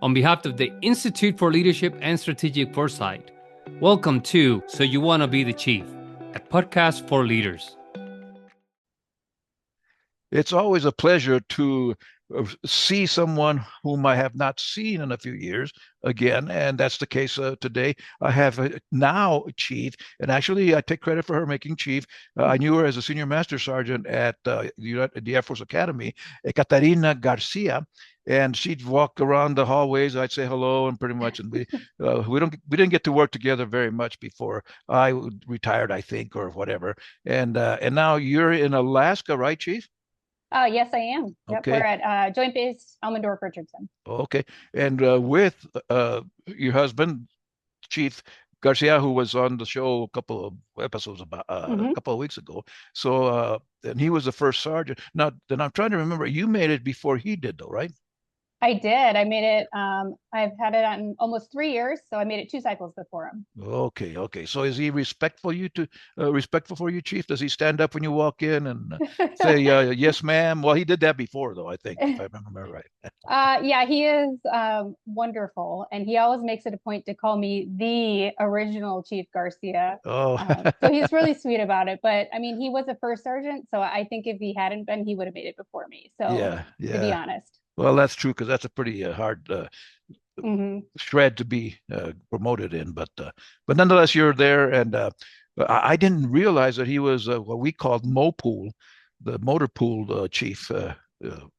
On behalf of the Institute for Leadership and Strategic Foresight, welcome to So You Want to Be the Chief, a podcast for leaders. It's always a pleasure to see someone whom I have not seen in a few years again, and that's the case today. I have now chief, and actually I take credit for her making chief. I knew her as a senior master sergeant at the Air Force Academy, Ecatarina Garcia, and she'd walk around the hallways. I'd say hello, and pretty much, and we didn't get to work together very much before I retired, I think, or whatever. And now you're in Alaska, right, Chief? Yes, I am. Yep, we're Okay. at Joint Base Elmendorf-Richardson. Okay. And with your husband, Chief Garcia, who was on the show a couple of episodes about a couple of weeks ago. So and he was the first sergeant. Now, then I'm trying to remember, you made it before he did, though, right? I did. I made it. I've had it on almost 3 years, so I made it 2 cycles before him. Okay, okay. So is he respectful for you, Chief? Does he stand up when you walk in and say yes, ma'am? Well, he did that before, though, I think, if I remember right. Yeah, he is wonderful, and he always makes it a point to call me the original Chief Garcia. Oh, So he's really sweet about it. But I mean, he was a first sergeant, so I think if he hadn't been, he would have made it before me. So yeah, to be yeah. honest. Well, that's true because that's a pretty hard shred to be promoted in, but nonetheless, you're there, and I didn't realize that he was what we called MOPOOL, the motor pool chief,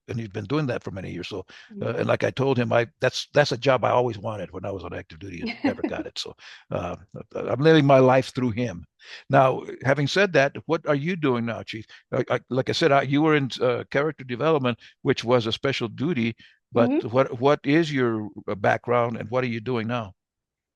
and he's been doing that for many years. So, and like I told him, that's a job I always wanted when I was on active duty and never got it. So, uh, I'm living my life through him. Now, having said that, what are you doing now, Chief? Like I said, you were in character development, which was a special duty. But what is your background and what are you doing now?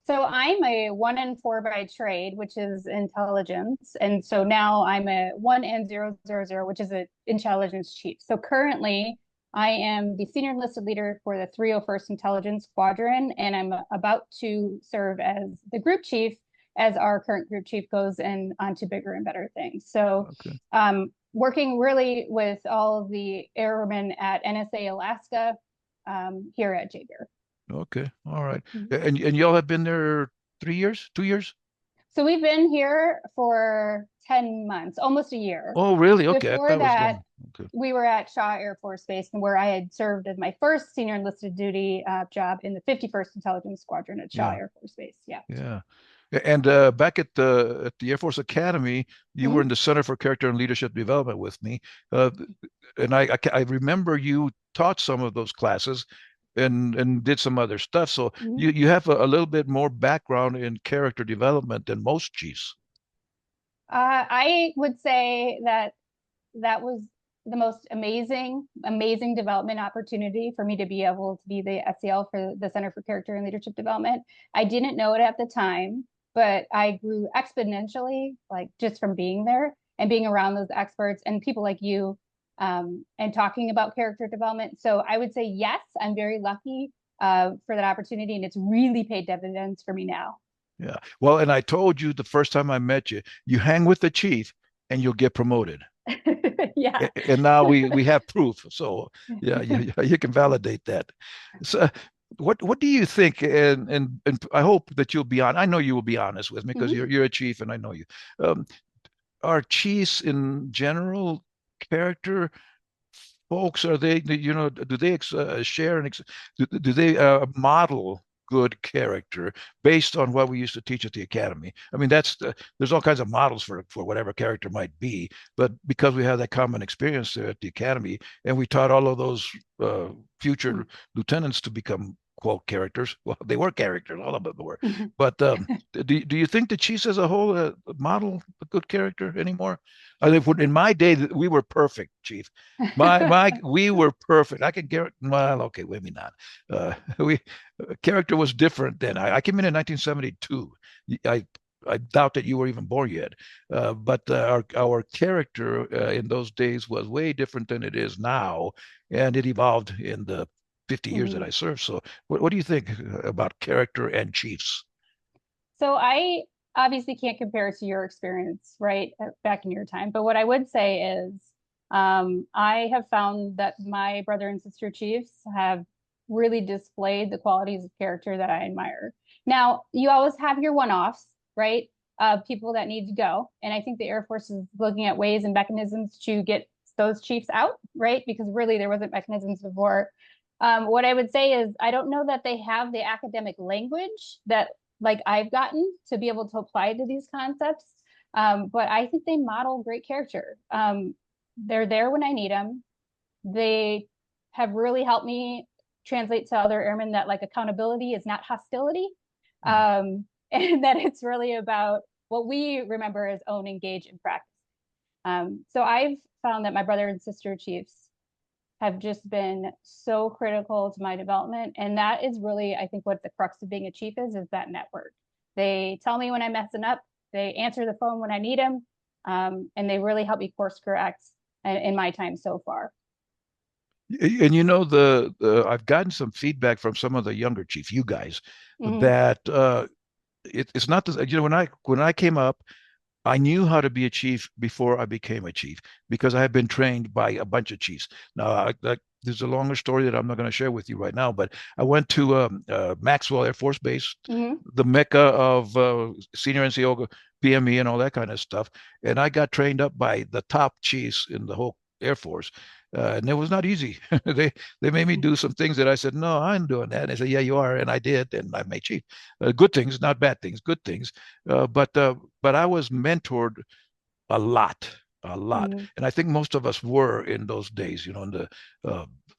So I'm a 1N4 by trade, which is intelligence. And so now I'm a 1N000, which is an intelligence chief. So currently I am the senior enlisted leader for the 301st Intelligence Squadron, and I'm about to serve as the group chief as our current group chief goes and on to bigger and better things. So working really with all of the airmen at NSA Alaska here at JBER. Okay, all right. And y'all have been there 3 years, 2 years? So we've been here for 10 months, almost a year. Oh, really? Okay, Before that, okay. we were at Shaw Air Force Base, where I had served as my first senior enlisted duty job in the 51st Intelligence Squadron at Shaw Air Force Base. Yeah. Yeah. And back at the Air Force Academy, you were in the Center for Character and Leadership Development with me, and I remember you taught some of those classes and did some other stuff. So you have a little bit more background in character development than most chiefs. I would say that was the most amazing development opportunity for me to be able to be the SEL for the Center for Character and Leadership Development. I didn't know it at the time, but I grew exponentially, like just from being there and being around those experts and people like you, and talking about character development. So I would say, yes, I'm very lucky for that opportunity, and it's really paid dividends for me now. Yeah. Well, and I told you the first time I met you, you hang with the chief and you'll get promoted. Yeah. And now we have proof. So yeah, you can validate that. So what do you think? And I hope that you'll be on. I know you will be honest with me because you're a chief and I know you. Are chiefs in general character folks? Are they, do they share and do they model good character based on what we used to teach at the academy? I mean, there's all kinds of models for whatever character might be, but because we have that common experience there at the academy, and we taught all of those future lieutenants to become quote characters. Well, they were characters, all of them were. But do you think the chiefs as a whole model a good character anymore? I think in my day we were perfect, Chief. We were perfect. I could guarantee. Well, okay, maybe not. We character was different then. I came in 1972. I doubt that you were even born yet. But our character in those days was way different than it is now, and it evolved in the 50 years that I served. So, what do you think about character and chiefs? So I obviously can't compare to your experience, right, back in your time. But what I would say is I have found that my brother and sister chiefs have really displayed the qualities of character that I admire. Now, you always have your one-offs, right? People that need to go. And I think the Air Force is looking at ways and mechanisms to get those chiefs out, right? Because really there wasn't mechanisms before. What I would say is I don't know that they have the academic language that like I've gotten to be able to apply to these concepts. But I think they model great character. They're there when I need them. They have really helped me translate to other airmen that like accountability is not hostility. And that it's really about what we remember as own, engage, and practice. So I've found that my brother and sister chiefs have just been so critical to my development. And that is really, I think, what the crux of being a chief is that network. They tell me when I'm messing up, they answer the phone when I need them, and they really help me course correct in my time so far. And you know, I've gotten some feedback from some of the younger chiefs, you guys, that it's not the, you know, when I came up, I knew how to be a chief before I became a chief because I had been trained by a bunch of chiefs. Now, there's a longer story that I'm not going to share with you right now, but I went to Maxwell Air Force Base, the mecca of senior NCO, PME, and all that kind of stuff. And I got trained up by the top chiefs in the whole Air Force. And it was not easy. They made me do some things that I said, no, I'm doing that. And they said, yeah, you are. And I did. And I made chief. Good things, not bad things, good things. But I was mentored a lot, a lot. And I think most of us were in those days, you know, in the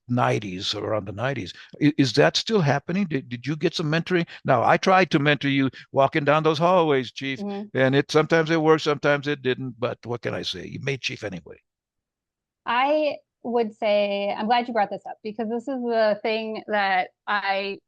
90s, around the 90s. Is that still happening? Did you get some mentoring? Now, I tried to mentor you walking down those hallways, Chief, and sometimes it worked, sometimes it didn't. But what can I say? You made Chief anyway. I would say I'm glad you brought this up because this is the thing that I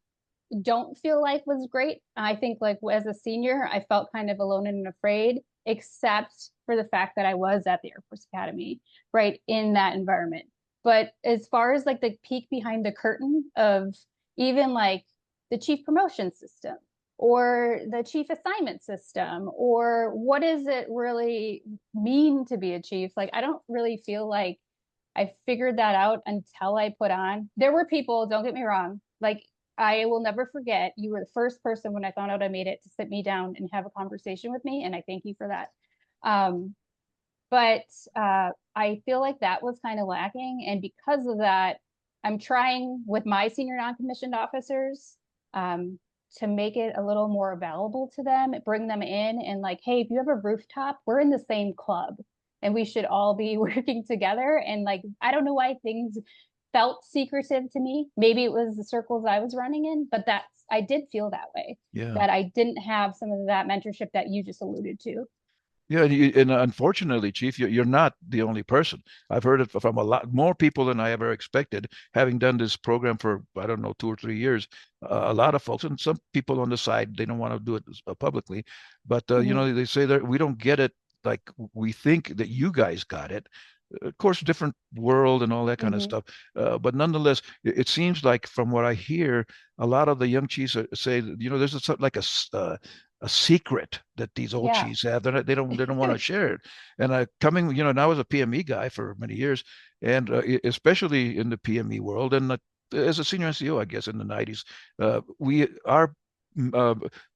don't feel like was great. I think like as a senior, I felt kind of alone and afraid, except for the fact that I was at the Air Force Academy, right, in that environment. But as far as like the peek behind the curtain of even like the chief promotion system or the chief assignment system or what does it really mean to be a chief, like I don't really feel like I figured that out until I put on. There were people, don't get me wrong, like I will never forget, you were the first person when I found out I made it to sit me down and have a conversation with me, and I thank you for that. But I feel like that was kind of lacking, and because of that, I'm trying with my senior non-commissioned officers to make it a little more available to them, bring them in and like, hey, if you have a rooftop, we're in the same club and we should all be working together. And like, I don't know why things felt secretive to me. Maybe it was the circles I was running in, but I did feel that way. Yeah. That I didn't have some of that mentorship that you just alluded to. Yeah, and unfortunately, Chief, you're not the only person. I've heard it from a lot more people than I ever expected. Having done this program for, I don't know, 2 or 3 years, a lot of folks, and some people on the side, they don't want to do it publicly, but you know, they say that we don't get it like we think that you guys got it. Of course, different world and all that kind of stuff. But nonetheless, it seems like from what I hear, a lot of the young chiefs say, you know, there's like a secret that these old chiefs have. They don't want to share it. And coming, you know, and I was a PME guy for many years, and especially in the PME world, and as a senior NCO, I guess in the 90s, our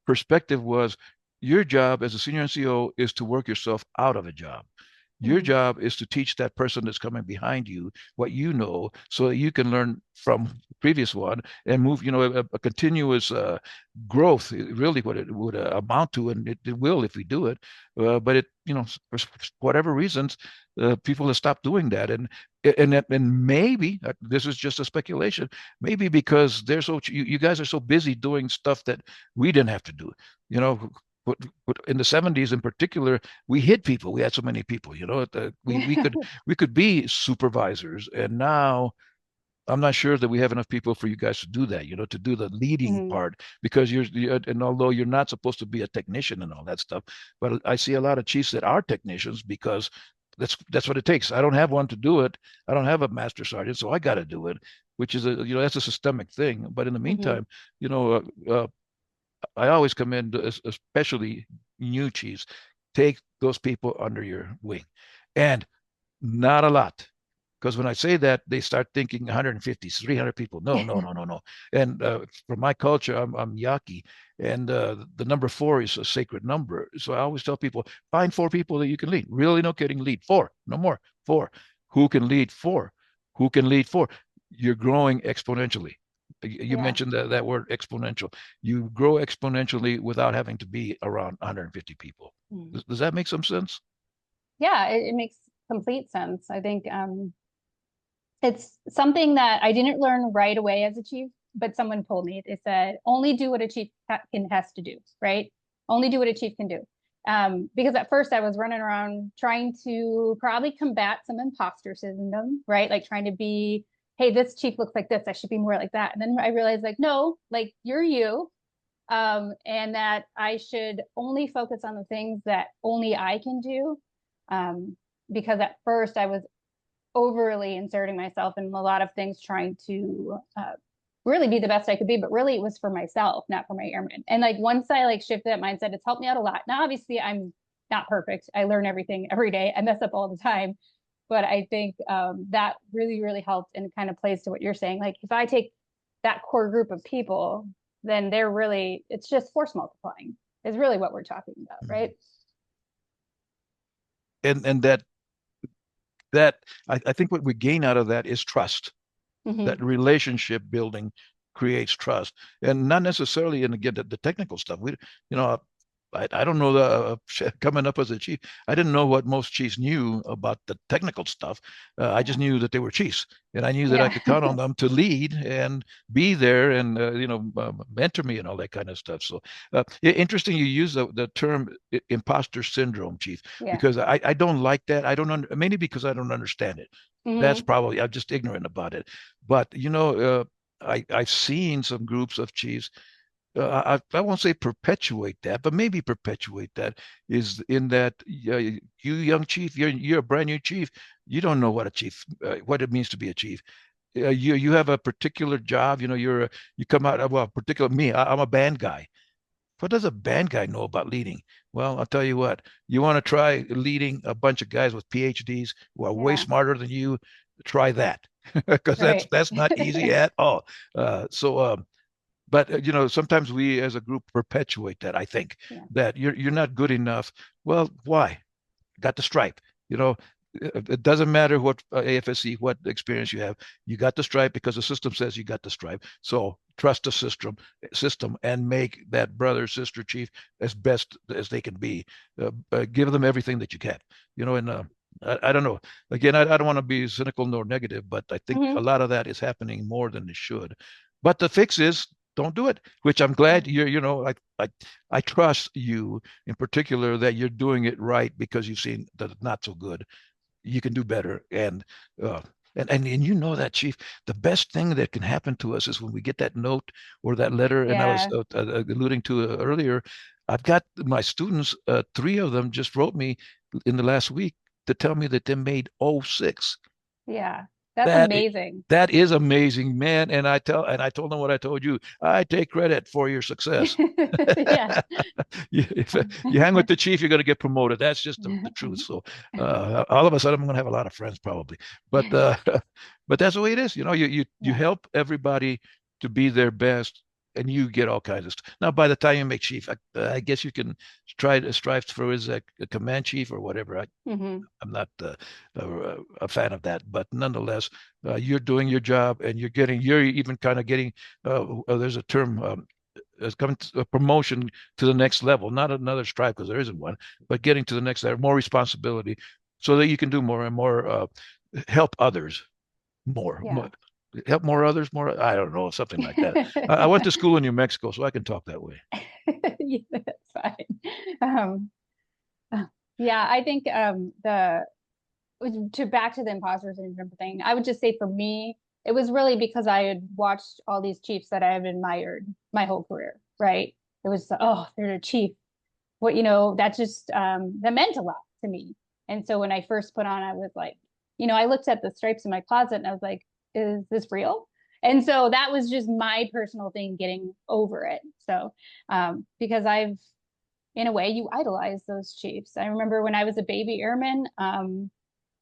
perspective was your job as a senior NCO is to work yourself out of a job. Your job is to teach that person that's coming behind you what you know so that you can learn from the previous one and move, you know, a continuous growth, really what it would amount to, and it will if we do it. But it, you know, for whatever reasons, people have stopped doing that. And maybe this is just a speculation, maybe because they're you guys are so busy doing stuff that we didn't have to do. You know, but in the 70s in particular, we hid people. We had so many people, you know, we could be supervisors. And now I'm not sure that we have enough people for you guys to do that, you know, to do the leading part, because and although you're not supposed to be a technician and all that stuff, but I see a lot of chiefs that are technicians because that's what it takes. I don't have one to do it. I don't have a master sergeant, so I got to do it, which is you know, that's a systemic thing. But in the meantime, you know, I always commend, especially new chiefs, take those people under your wing, and not a lot. Because when I say that, they start thinking 150, 300 people. No, no, no, no, no. And for my culture, I'm Yaqui, and the number four is a sacred number. So I always tell people, find four people that you can lead. Really, no kidding, lead four, no more, four. Who can lead four? Who can lead four? You're growing exponentially. You mentioned that word exponential. You grow exponentially without having to be around 150 people. Does that make some sense? Yeah, it makes complete sense. I think it's something that I didn't learn right away as a chief, but someone told me. They said, only do what a chief has to do, right? Only do what a chief can do. Because at first I was running around trying to probably combat some imposter syndrome, right? Like trying to be, hey, this chief looks like this, I should be more like that. And then I realized, like, no, like you're you. And that I should only focus on the things that only I can do. Because at first I was overly inserting myself in a lot of things, trying to really be the best I could be, but really it was for myself, not for my airmen. And like once I like shifted that mindset, it's helped me out a lot. Now, obviously, I'm not perfect. I learn everything every day. I mess up all the time, but I think that really, really helped, and kind of plays to what you're saying. Like if I take that core group of people, then they're really, it's just force multiplying is really what we're talking about, right? And that I think what we gain out of that is trust. That relationship building creates trust, and not necessarily in again the technical stuff. You know, I don't know coming up as a chief, I didn't know what most chiefs knew about the technical stuff. I just knew that they were chiefs, and I knew that I could count on them to lead and be there and mentor me and all that kind of stuff. So interesting you use the term imposter syndrome, chief, because I don't like that. I don't mainly because I don't understand it. That's probably I'm just ignorant about it. But I've seen some groups of chiefs. I won't say perpetuate that, but maybe perpetuate that is in that you young chief, you're a brand new chief. You don't know what a chief, what it means to be a chief. You have a particular job. You come out. Well, particular me. I'm a band guy. What does a band guy know about leading? Well, I'll tell you what. You want to try leading a bunch of guys with PhDs who are way smarter than you. Try that because that's not easy at all. But sometimes we as a group perpetuate that. I think that you're not good enough. Well, why? Got the stripe. It doesn't matter what AFSC, what experience you have. You got the stripe because the system says you got the stripe. So trust the system, and make that brother, sister, chief as best as they can be. Give them everything that you can. And I don't know. Again, I don't want to be cynical nor negative, but I think a lot of that is happening more than it should. But the fix is don't do it, which I'm glad I trust you in particular that you're doing it right because you've seen that it's not so good. You can do better. And you know that, chief, the best thing that can happen to us is when we get that note or that letter. And I was alluding to earlier, I've got my students, three of them just wrote me in the last week to tell me that they made 06. Yeah. That's amazing. That is amazing, man. And I told them what I told you. I take credit for your success. Yeah. If you hang with the chief, you're going to get promoted. That's just the truth. So all of a sudden, I'm going to have a lot of friends probably. But but that's the way it is. You help everybody to be their best, and you get all kinds of stuff. Now, by the time you make chief, I guess you can try to strive for as a command chief or whatever. I'm not a fan of that, but nonetheless, you're doing your job, and you're even kind of getting. There's a term. It's coming to a promotion to the next level, not another stripe because there isn't one, but getting to the next level, more responsibility, so that you can do more and more, help others more. Help more others more. I don't know, something like that. I went to school in New Mexico, so I can talk that way. Yeah, that's fine. Yeah, I think back to the imposter syndrome thing, I would just say for me, it was really because I had watched all these chiefs that I have admired my whole career, right? It was, oh, they're a chief. That just that meant a lot to me. And so when I first put on, I was like, I looked at the stripes in my closet and I was like, is this real? And so that was just my personal thing, getting over it. So because in a way, you idolize those chiefs. I remember when I was a baby airman,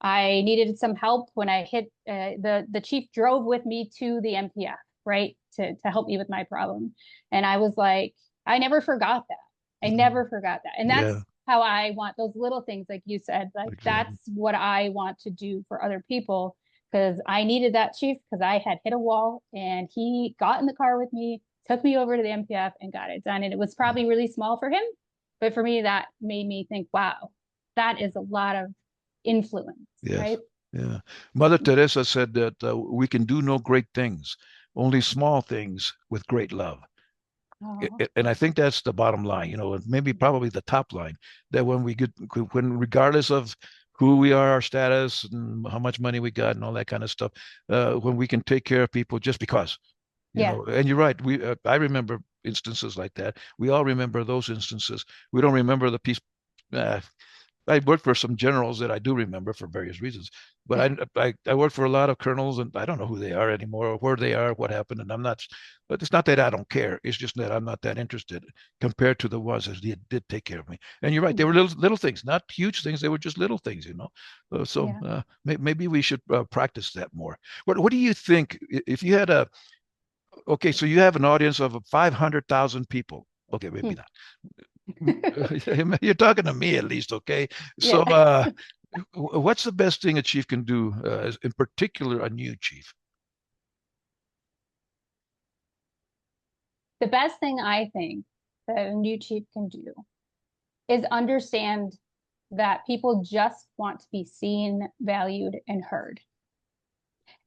I needed some help when I hit the chief drove with me to the MPF, right, to help me with my problem. And I was like, I never forgot that. I never forgot that. And that's Yeah, how I want those little things, like you said, like exactly. that's what I want to do for other people. Because I needed that chief because I had hit a wall and he got in the car with me, took me over to the MPF and got it done. And it was probably really small for him. But for me, that made me think, wow, that is a lot of influence, Yes. right? Yeah. Mother Teresa said that we can do no great things, only small things with great love. Oh, And I think that's the bottom line, and maybe probably the top line, that when regardless of who we are, our status, and how much money we got, and all that kind of stuff, when we can take care of people just because, yeah. and you're right. I remember instances like that. We all remember those instances. We don't remember the peace. Uh, I worked for some generals that I do remember for various reasons, but I worked for a lot of colonels, and I don't know who they are anymore, or where they are, what happened, and I'm not. But it's not that I don't care. It's just that I'm not that interested compared to the ones that did take care of me. And you're right; they were little things, not huge things. They were just little things. So Yeah. maybe we should practice that more. What do you think if you had a okay? So you have an audience of 500,000 people. Okay, maybe Hmm. not. You're talking to me at least, okay? So, Yeah. what's the best thing a chief can do, in particular, a new chief? The best thing I think that a new chief can do is understand that people just want to be seen, valued, and heard.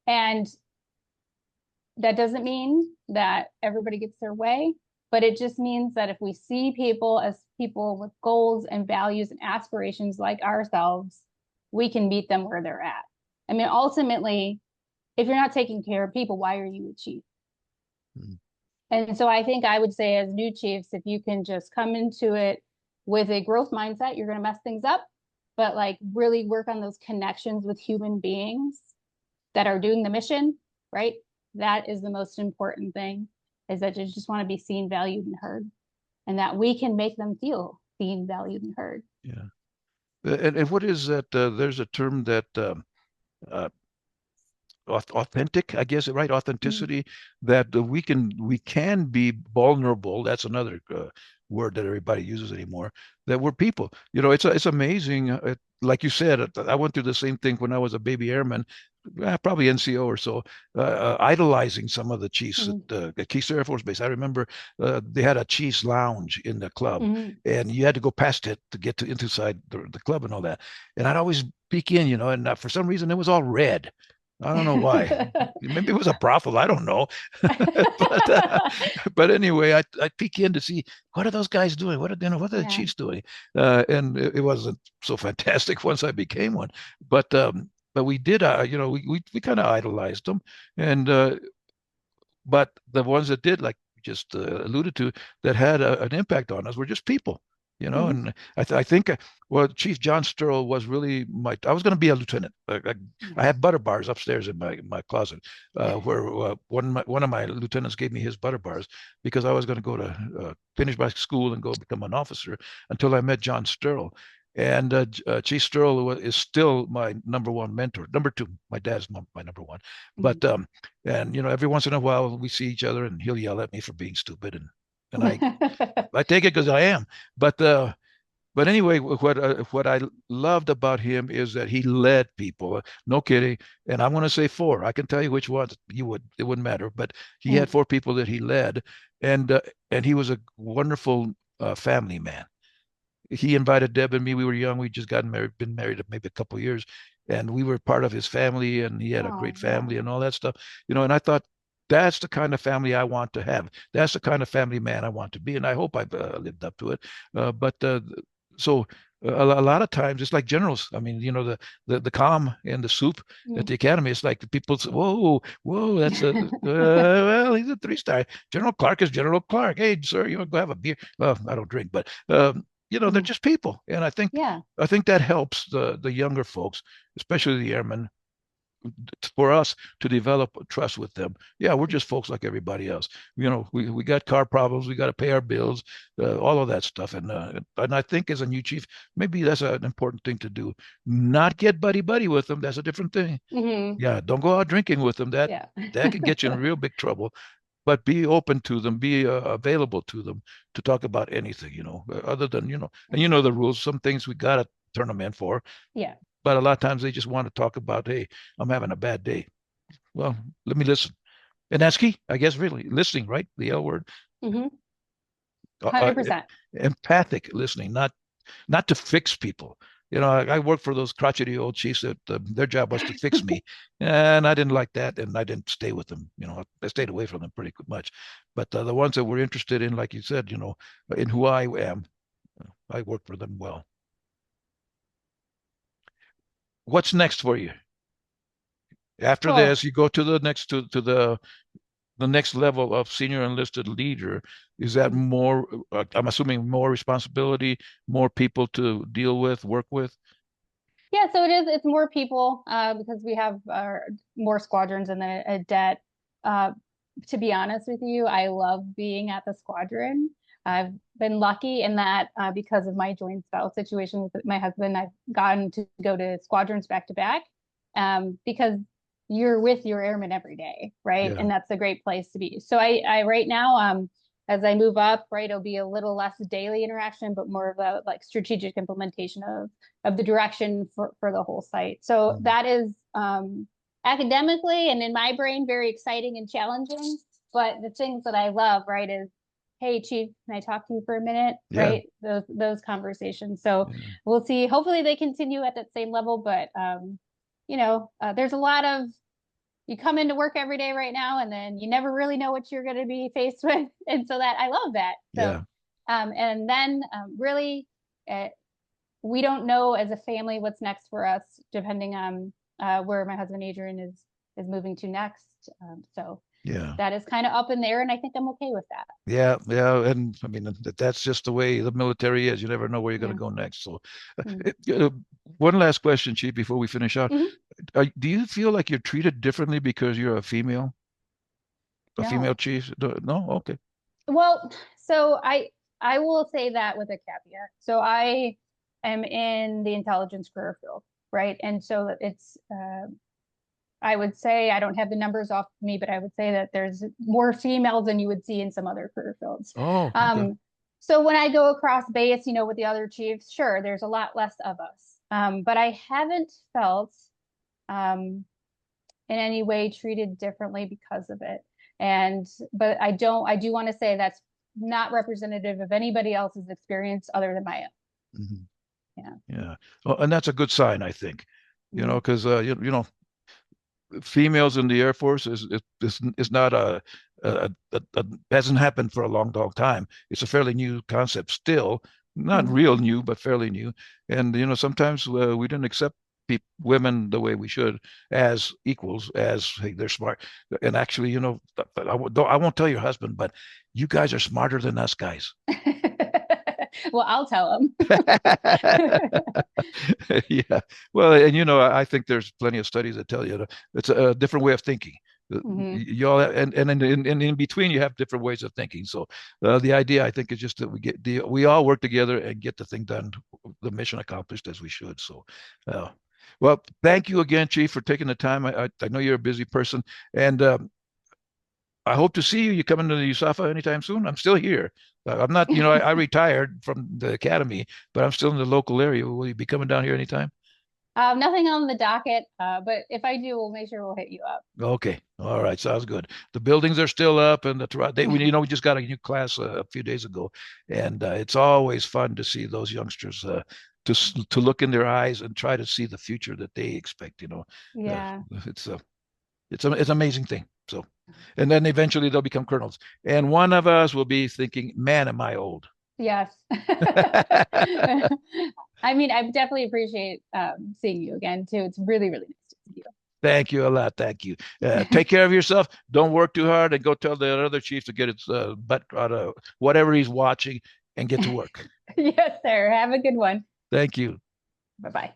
And that doesn't mean that everybody gets their way, but it just means that if we see people as people with goals and values and aspirations like ourselves, we can meet them where they're at. I mean, ultimately, if you're not taking care of people, why are you a chief? Mm. And so I think I would say, as new chiefs, if you can just come into it with a growth mindset, you're going to mess things up, but like really work on those connections with human beings that are doing the mission, right? That is the most important thing, is that you just want to be seen, valued, and heard, and that we can make them feel seen, valued, and heard. Yeah. And what is that? There's a term that uh, authentic, I guess, right? Mm-hmm. Authenticity, that we can be vulnerable. That's another word that everybody uses anymore. That we're people. It's amazing. Like you said, I went through the same thing when I was a baby airman, probably NCO or so, idolizing some of the chiefs at Keystone Air Force Base. I remember they had a chiefs lounge in the club, Mm-hmm. and you had to go past it to get to inside the club and all that. And I'd always peek in, and for some reason it was all red. I don't know why. Maybe it was a brothel. I don't know. but but anyway, I peek in to see what are those guys doing. What are the Yeah. Chiefs doing? And it wasn't so fantastic once I became one. But we did. We kind of idolized them, and but the ones that did, like you just alluded to, that had an impact on us were just people. Mm-hmm. And I think, well, Chief John Sturl was really I was going to be a lieutenant. I Yeah. had butter bars upstairs in my closet, where one of my lieutenants gave me his butter bars because I was going to go to finish my school and go become an officer until I met John Sturl. And Chief Sturl is still my number one mentor. Number two, my dad's my number one. But and every once in a while we see each other, and he'll yell at me for being stupid, and I take it because I am. But anyway, what I loved about him is that he led people. No kidding. And I'm going to say four. I can tell you which ones. It wouldn't matter. But he had four people that he led, and and he was a wonderful family man. He invited Deb and me. We were young. We just gotten married, been married maybe a couple of years, and we were part of his family. And he had a Oh, great yeah. family and all that stuff. And I thought that's the kind of family I want to have. That's the kind of family man I want to be, and I hope I've lived up to it. But so a lot of times it's like generals. I mean, the calm and the soup at Mm. the academy. It's like people say, "Whoa, whoa, that's a well, he's a 3-star. General Clark is General Clark. Hey, sir, you want to go have a beer?" Well, I don't drink, but they're Mm. just people, and I think Yeah. I think that helps the younger folks, especially the airmen, for us to develop trust with them. Yeah, we're just folks like everybody else. We got car problems, we got to pay our bills, all of that stuff. And I think as a new chief, maybe that's an important thing to do. Not get buddy with them. That's a different thing. Yeah, don't go out drinking with them. That can get you in real big trouble. But be open to them, be available to them to talk about anything, other than, and the rules. Some things we got to turn them in for. Yeah. But a lot of times they just want to talk about, hey, I'm having a bad day. Well, let me listen. And that's key, I guess, really. Listening, right? The L word. 100%. Empathic listening, not to fix people. I worked for those crotchety old chiefs that their job was to fix me. And I didn't like that. And I didn't stay with them. I stayed away from them pretty much. But the ones that were interested in, like you said, in who I am, I worked for them well. What's next for you? After this, you go to the next to the next level of senior enlisted leader. Is that more, I'm assuming, more responsibility, more people to deal with, work with? Yeah, so it's more people because we have more squadrons and then a debt. To be honest with you, I love being at the squadron. I've been lucky in that because of my joint spouse situation with my husband, I've gotten to go to squadrons back to back because you're with your airmen every day, right? Yeah. And that's a great place to be. So I right now, as I move up, right, it'll be a little less daily interaction, but more of a like strategic implementation of the direction for the whole site. So that is academically and in my brain very exciting and challenging. But the things that I love, right, is, hey, Chief, can I talk to you for a minute? Yeah. Right, those conversations. So we'll see. Hopefully they continue at that same level, but there's a lot of, you come into work every day right now and then you never really know what you're going to be faced with. And so that I love that. So, and then really, we don't know as a family what's next for us, depending on where my husband Adrian is moving to next. So that is kind of up in the air, and I think I'm okay with that. Yeah, and I mean that's just the way the military is. You never know where you're going to go next. So, one last question, Chief, before we finish out: do you feel like you're treated differently because you're a female? No. Female chief? No, okay. Well, so I will say that with a caveat. So I am in the intelligence career field, right? And so it's I would say, I don't have the numbers off me, but I would say that there's more females than you would see in some other career fields. Oh, okay. So when I go across base, with the other chiefs, sure, there's a lot less of us. But I haven't felt in any way treated differently because of it. But I do want to say that's not representative of anybody else's experience other than my own. Yeah. Well, and that's a good sign, I think, because, females in the Air Force is not hasn't happened for a long time. It's a fairly new concept still, not real new, but fairly new. And, sometimes we didn't accept women the way we should as equals, as, hey, they're smart. And actually, I won't tell your husband, but you guys are smarter than us guys. Well, I'll tell him. Yeah. Well, and I think there's plenty of studies that tell you that it's a different way of thinking. Y'all and in between you have different ways of thinking. So the idea, I think, is just that we all work together and get the thing done, the mission accomplished as we should. So, well, thank you again, Chief, for taking the time. I know you're a busy person, and I hope to see you. You coming to the USAFA anytime soon? I'm still here. I'm not, I retired from the academy, but I'm still in the local area. Will you be coming down here anytime? Nothing on the docket, but if I do, we'll make sure we'll hit you up. Okay. All right. Sounds good. The buildings are still up, and we just got a new class a few days ago, and it's always fun to see those youngsters to look in their eyes and try to see the future that they expect. Yeah. It's an amazing thing. So, and then eventually they'll become colonels, and one of us will be thinking, "Man, am I old?" Yes. I mean, I definitely appreciate seeing you again too. It's really, really nice to see you. Thank you a lot. Thank you. Take care of yourself. Don't work too hard, and go tell the other chief to get its butt out of whatever he's watching and get to work. Yes, sir. Have a good one. Thank you. Bye-bye.